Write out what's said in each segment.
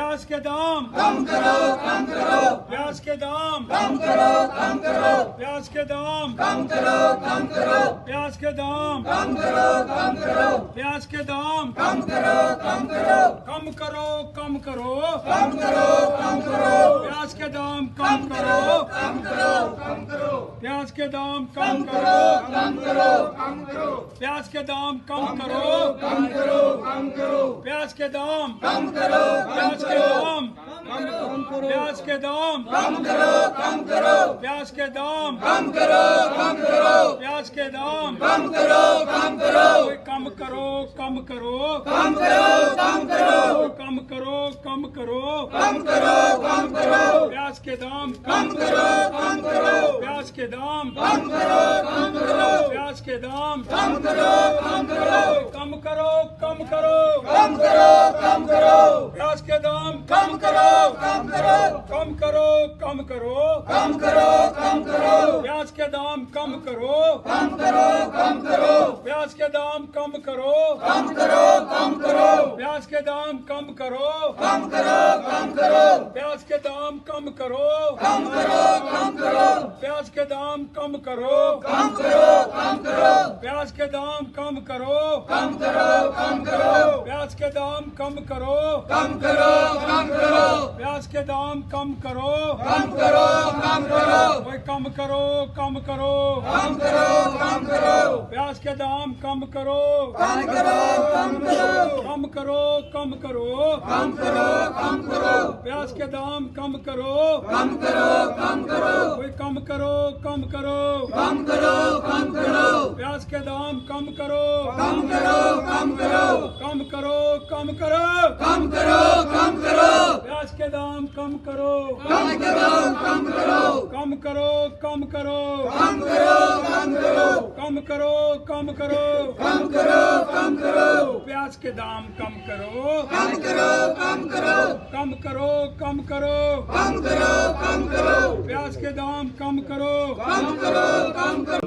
प्याज के दाम कम करो, कम करो, प्याज के दाम कम करो, कम करो, प्याज के दाम कम करो, कम करो, प्याज के दाम कम करो, कम करो, प्याज के दाम कम करो, कम करो, कम करो कम करो कम करो, कम करो, प्याज के दाम कम करो कम करो, कम करो, प्याज के दाम कम कम करो करो, कम करो, कम करो, प्याज के दाम कम करो कम करो, कम करो, प्याज के दाम कम करो, प्याज के दाम प्याज के दाम कम करो, कम करो, प्याज के दाम कम करो, कम करो, प्याज के दाम कम करो, कम करो, कम करो कम करो कम करो, कम करो, कम करो कम करो कम करो, कम करो, प्याज के दाम कम करो, कम करो, प्याज के दाम कम करो, कम करो, प्याज के दाम कम करो, कम करो, कम करो कम करो कम करो, कम करो, प्याज के दाम कम करो, कम करो, कम करो कम करो कम करो, कम करो, प्याज के दाम कम करो कम करो, कम करो, प्याज के दाम कम करो कम करो, कम करो, प्याज के दाम कम करो कम करो, कम करो, प्याज के दाम कम करो कम करो, कम करो, प्याज के दाम कम करो कम करो, कम करो, प्याज के दाम कम करो कम करो, कम करो, प्याज के दाम कम करो कम करो, कम करो, प्याज के दाम कम करो कम करो, कम करो, ओए कम करो कम करो कम करो, कम करो, प्याज के दाम कम करो कम करो, कम करो, कम करो कम करो कम करो, कम करो, प्याज के दाम कम करो कम करो, कम करो, ओए कम करो कम करो कम करो, कम करो, प्याज के दाम कम करो कम करो, कम करो, कम करो कम करो कम करो, कम करो, प्याज के दाम कम करो कम करो, कम करो, कम करो कम करो कम करो, कम करो, कम करो कम करो कम करो, कम करो, प्याज के दाम कम करो कम करो, कम करो, कम करो कम करो कम करो, कम करो, प्याज के दाम कम करो कम करो, कम करो,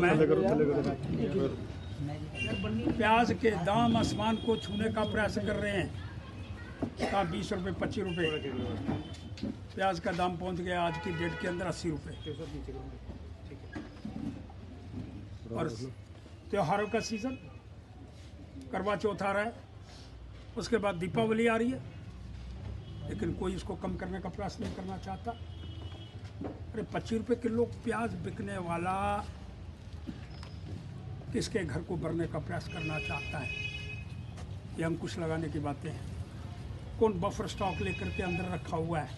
प्याज के दाम आसमान को छूने का प्रयास कर रहे हैं। कहा 20 रुपये 25 रुपये प्याज का दाम पहुंच गया आज की डेट के अंदर 80 रुपये। और त्योहारों का सीजन, करवा चौथ आ रहा है, उसके बाद दीपावली आ रही है, लेकिन कोई इसको कम करने का प्रयास नहीं करना चाहता। अरे 25 रुपये किलो प्याज बिकने वाला किसके घर को भरने का प्रयास करना चाहता है? ये अंकुश लगाने की बातें हैं। कौन बफर स्टॉक लेकर के अंदर रखा हुआ है?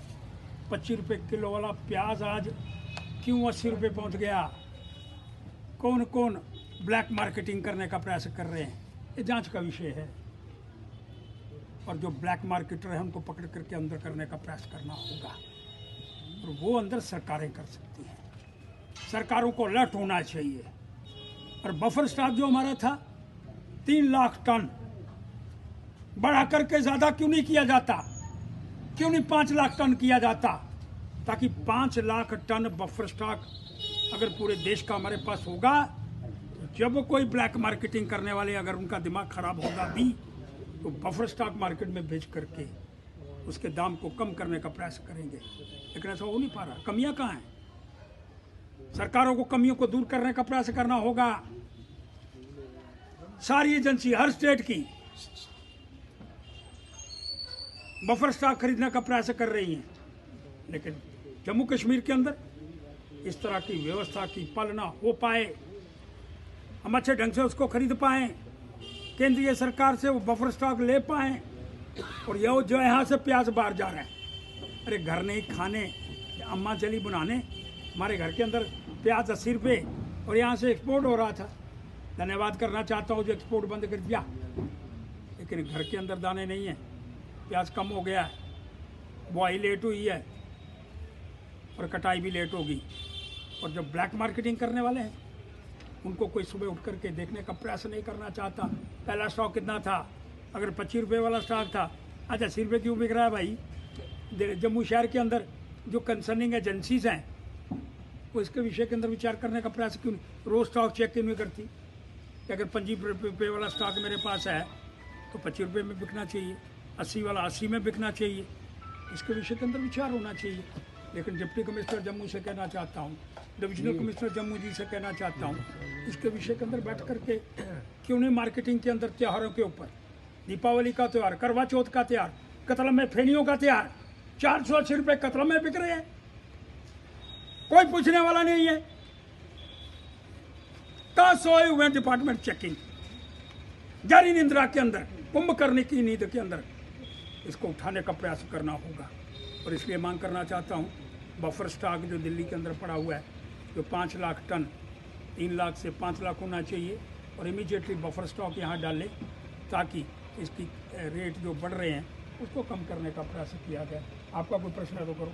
25 रुपये किलो वाला प्याज आज क्यों 80 रुपये पहुंच गया? कौन कौन ब्लैक मार्केटिंग करने का प्रयास कर रहे हैं? ये जांच का विषय है। और जो ब्लैक मार्केटर है उनको पकड़ करके अंदर करने का प्रयास करना होगा। और वो अंदर सरकारें कर सकती हैं। सरकारों को अलर्ट होना चाहिए। और बफर स्टॉक जो हमारा था 3 लाख टन, बढ़ा करके ज़्यादा क्यों नहीं किया जाता? क्यों नहीं 5 लाख टन किया जाता? ताकि 5 लाख टन बफर स्टॉक अगर पूरे देश का हमारे पास होगा, तो जब कोई ब्लैक मार्केटिंग करने वाले अगर उनका दिमाग खराब होगा भी, तो बफर स्टॉक मार्केट में बेच करके उसके दाम को कम करने का प्रयास करेंगे। लेकिन ऐसा हो नहीं पा रहा। कमियां कहाँ हैं? सरकारों को कमियों को दूर करने का प्रयास करना होगा। सारी एजेंसी हर स्टेट की बफर स्टॉक खरीदने का प्रयास कर रही हैं, लेकिन जम्मू कश्मीर के अंदर इस तरह की व्यवस्था की पालना हो पाए, हम अच्छे ढंग से उसको खरीद पाएं, केंद्रीय सरकार से वो बफर स्टॉक ले पाएं, और ये जो यहाँ से प्याज बाहर जा रहे हैं। अरे घर नहीं खाने, अम्मा चली बनाने। हमारे घर के अंदर प्याज 80 रुपये और यहाँ से एक्सपोर्ट हो रहा था। धन्यवाद करना चाहता हूँ जो एक्सपोर्ट बंद कर दिया, लेकिन घर के अंदर दाने नहीं है, प्याज कम हो गया है, बुआई लेट हुई है और कटाई भी लेट होगी। और जो ब्लैक मार्केटिंग करने वाले हैं उनको कोई सुबह उठ करके देखने का प्रयास नहीं करना चाहता। पहला स्टॉक कितना था? अगर 25 रुपये वाला स्टॉक था, आज 80 रुपये क्यों बिक रहा है भाई? जम्मू शहर के अंदर जो कंसर्निंग एजेंसीज हैं वो इसके विषय के अंदर विचार करने का प्रयास क्यों नहीं? रोज स्टॉक चेक क्यों नहीं करती कि अगर 25 रुपये वाला स्टॉक मेरे पास है तो 25 रुपये में बिकना चाहिए, 80 वाला 80 में बिकना चाहिए। इसके विषय के अंदर विचार होना चाहिए। लेकिन डिप्टी कमिश्नर जम्मू से कहना चाहता हूँ, डिविजनल कमिश्नर जम्मू जी से कहना चाहता हूँ, इसके विषय के अंदर बैठ करके क्यों नहीं मार्केटिंग के अंदर त्योहारों के ऊपर, दीपावली का त्यौहार, करवा चौथ का त्यौहार, कतल में फेनियों का त्यौहार, 480 रुपये कतल में बिक रहे हैं, कोई पूछने वाला नहीं है। कहाँ सोए हुए डिपार्टमेंट चेकिंग, जारी निंद्रा के अंदर, कुंभकर्ण की नींद के अंदर इसको उठाने का प्रयास करना होगा। और इसलिए मांग करना चाहता हूँ, बफर स्टॉक जो दिल्ली के अंदर पड़ा हुआ है, जो 5 लाख टन, 3 लाख से 5 लाख होना चाहिए, और इमीडिएटली बफर स्टॉक यहाँ डालें ताकि इसकी रेट जो बढ़ रहे हैं उसको कम करने का प्रयास किया जाए। आपका कोई प्रश्न है तो करो।